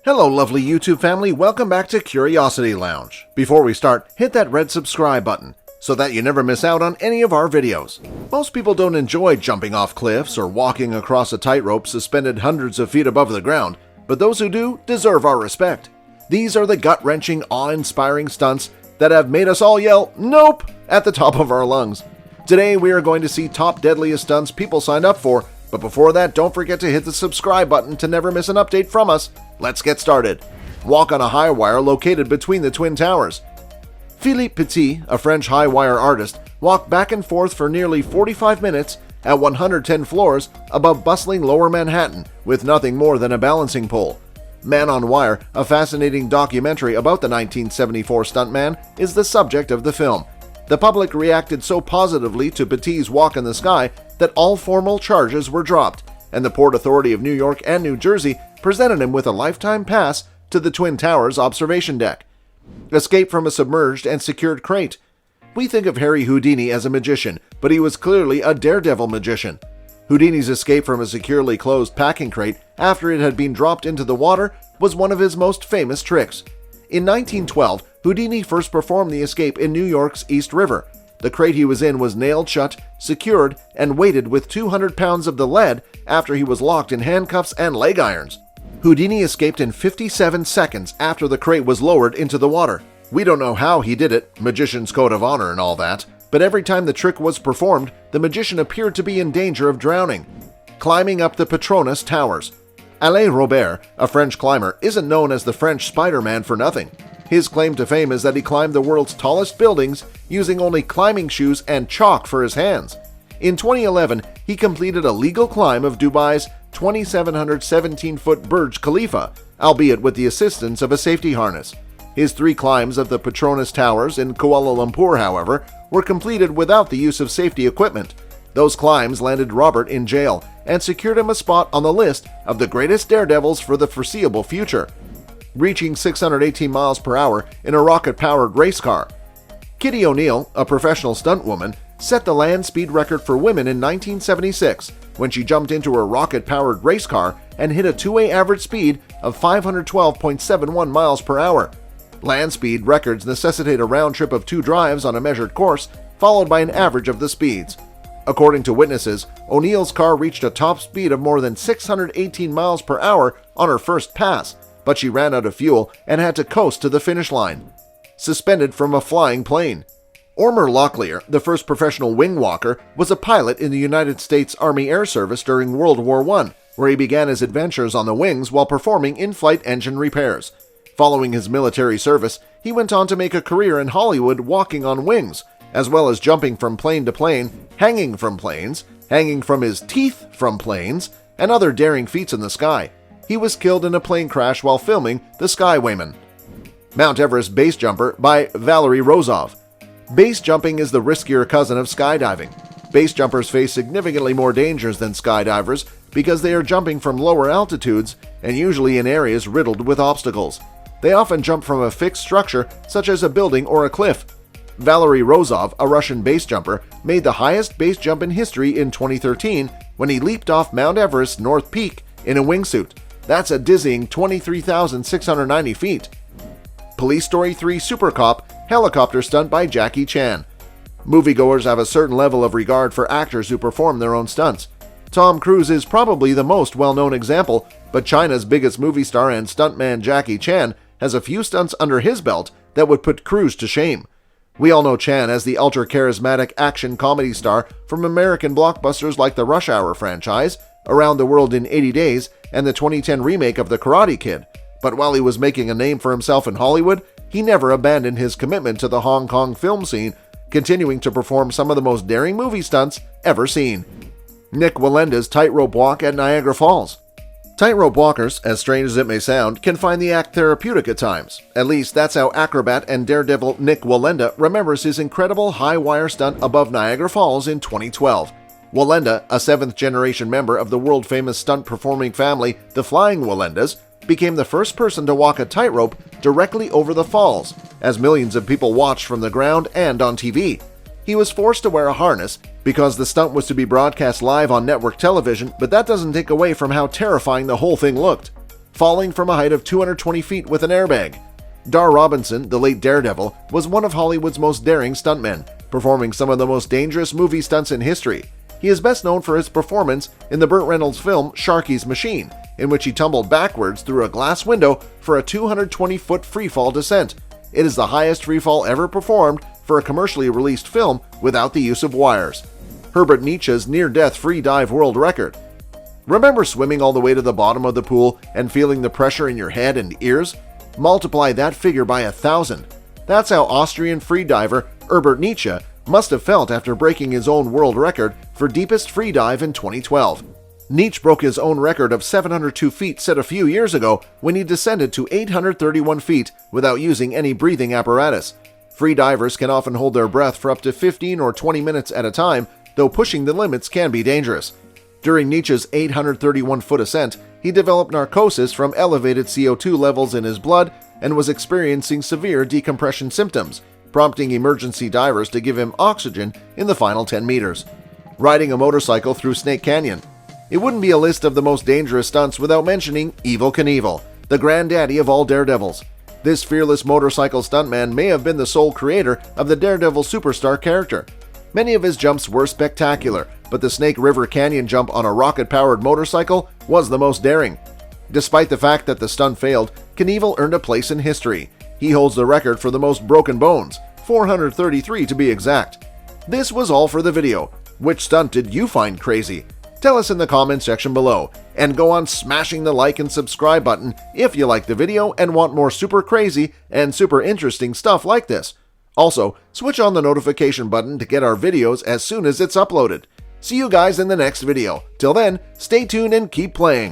Hello lovely YouTube family, welcome back to Curiosity Lounge. Before we start, hit that red subscribe button so that you never miss out on any of our videos. Most people don't enjoy jumping off cliffs or walking across a tightrope suspended hundreds of feet above the ground, but those who do deserve our respect. These are the gut-wrenching, awe-inspiring stunts that have made us all yell, "Nope!" at the top of our lungs. Today we are going to see top deadliest stunts people signed up for, but before that, don't forget to hit the subscribe button to never miss an update from us. Let's get started. Walk on a high wire located between the Twin Towers. Philippe Petit, a French high wire artist, walked back and forth for nearly 45 minutes at 110 floors above bustling Lower Manhattan with nothing more than a balancing pole. Man on Wire, a fascinating documentary about the 1974 stuntman, is the subject of the film. The public reacted so positively to Petit's walk in the sky that all formal charges were dropped, and the Port Authority of New York and New Jersey presented him with a lifetime pass to the Twin Towers observation deck. Escape from a submerged and secured crate. We think of Harry Houdini as a magician, but he was clearly a daredevil magician. Houdini's escape from a securely closed packing crate after it had been dropped into the water was one of his most famous tricks. In 1912, Houdini first performed the escape in New York's East River. The crate he was in was nailed shut, secured, and weighted with 200 pounds of the lead after he was locked in handcuffs and leg irons. Houdini escaped in 57 seconds after the crate was lowered into the water. We don't know how he did it, magician's code of honor and all that, but every time the trick was performed, the magician appeared to be in danger of drowning. Climbing up the Petronas Towers. Alain Robert, a French climber, isn't known as the French Spider-Man for nothing. His claim to fame is that he climbed the world's tallest buildings using only climbing shoes and chalk for his hands. In 2011, he completed a legal climb of Dubai's 2,717-foot Burj Khalifa, albeit with the assistance of a safety harness. His 3 climbs of the Petronas Towers in Kuala Lumpur, however, were completed without the use of safety equipment. Those climbs landed Robert in jail and secured him a spot on the list of the greatest daredevils for the foreseeable future, reaching 618 miles per hour in a rocket-powered race car. Kitty O'Neill, a professional stuntwoman, set the land speed record for women in 1976 when she jumped into a rocket-powered race car and hit a two-way average speed of 512.71 miles per hour. Land speed records necessitate a round trip of 2 drives on a measured course, followed by an average of the speeds. According to witnesses, O'Neill's car reached a top speed of more than 618 miles per hour on her first pass, but she ran out of fuel and had to coast to the finish line. Suspended from a flying plane. Ormer Locklear, the first professional wing walker, was a pilot in the United States Army Air Service during World War I, where he began his adventures on the wings while performing in-flight engine repairs. Following his military service, he went on to make a career in Hollywood walking on wings, as well as jumping from plane to plane, hanging from planes, hanging from his teeth from planes, and other daring feats in the sky. He was killed in a plane crash while filming The Skywayman. Mount Everest Base Jumper by Valery Rozov. Base jumping is the riskier cousin of skydiving. Base jumpers face significantly more dangers than skydivers because they are jumping from lower altitudes and usually in areas riddled with obstacles. They often jump from a fixed structure such as a building or a cliff. Valery Rozov, a Russian base jumper, made the highest base jump in history in 2013 when he leaped off Mount Everest's North Peak in a wingsuit. That's a dizzying 23,690 feet. Police Story 3 Super Cop helicopter stunt by Jackie Chan. Moviegoers have a certain level of regard for actors who perform their own stunts. Tom Cruise is probably the most well-known example, but China's biggest movie star and stuntman Jackie Chan has a few stunts under his belt that would put Cruise to shame. We all know Chan as the ultra-charismatic action comedy star from American blockbusters like the Rush Hour franchise, Around the World in 80 Days, and the 2010 remake of The Karate Kid. But while he was making a name for himself in Hollywood, he never abandoned his commitment to the Hong Kong film scene, continuing to perform some of the most daring movie stunts ever seen. Nick Wallenda's tightrope walk at Niagara Falls. Tightrope walkers, as strange as it may sound, can find the act therapeutic at times. At least that's how acrobat and daredevil Nick Wallenda remembers his incredible high-wire stunt above Niagara Falls in 2012. Wallenda, a 7th-generation member of the world-famous stunt-performing family, the Flying Wallendas, became the first person to walk a tightrope directly over the falls, as millions of people watched from the ground and on TV. He was forced to wear a harness because the stunt was to be broadcast live on network television, but that doesn't take away from how terrifying the whole thing looked. falling from a height of 220 feet with an airbag. Dar Robinson, the late Daredevil, was one of Hollywood's most daring stuntmen, performing some of the most dangerous movie stunts in history. He is best known for his performance in the Burt Reynolds film Sharky's Machine, in which he tumbled backwards through a glass window for a 220-foot freefall descent. It is the highest freefall ever performed for a commercially released film without the use of wires. Herbert Nietzsche's near-death free dive world record. Remember swimming all the way to the bottom of the pool and feeling the pressure in your head and ears? Multiply that figure by 1,000. That's how Austrian freediver Herbert Nietzsche must have felt after breaking his own world record for deepest freedive in 2012. Nietzsche broke his own record of 702 feet set a few years ago when he descended to 831 feet without using any breathing apparatus. Freedivers can often hold their breath for up to 15 or 20 minutes at a time, though pushing the limits can be dangerous. During Nietzsche's 831-foot ascent, he developed narcosis from elevated CO2 levels in his blood and was experiencing severe decompression symptoms, prompting emergency divers to give him oxygen in the final 10 meters. Riding a motorcycle through Snake Canyon. It wouldn't be a list of the most dangerous stunts without mentioning Evel Knievel, the granddaddy of all daredevils. This fearless motorcycle stuntman may have been the sole creator of the Daredevil superstar character. Many of his jumps were spectacular, but the Snake River Canyon jump on a rocket-powered motorcycle was the most daring. Despite the fact that the stunt failed, Knievel earned a place in history. He holds the record for the most broken bones, 433 to be exact. This was all for the video. Which stunt did you find crazy? Tell us in the comment section below, and go on smashing the like and subscribe button if you like the video and want more super crazy and super interesting stuff like this. Also, switch on the notification button to get our videos as soon as it's uploaded. See you guys in the next video. Till then, stay tuned and keep playing.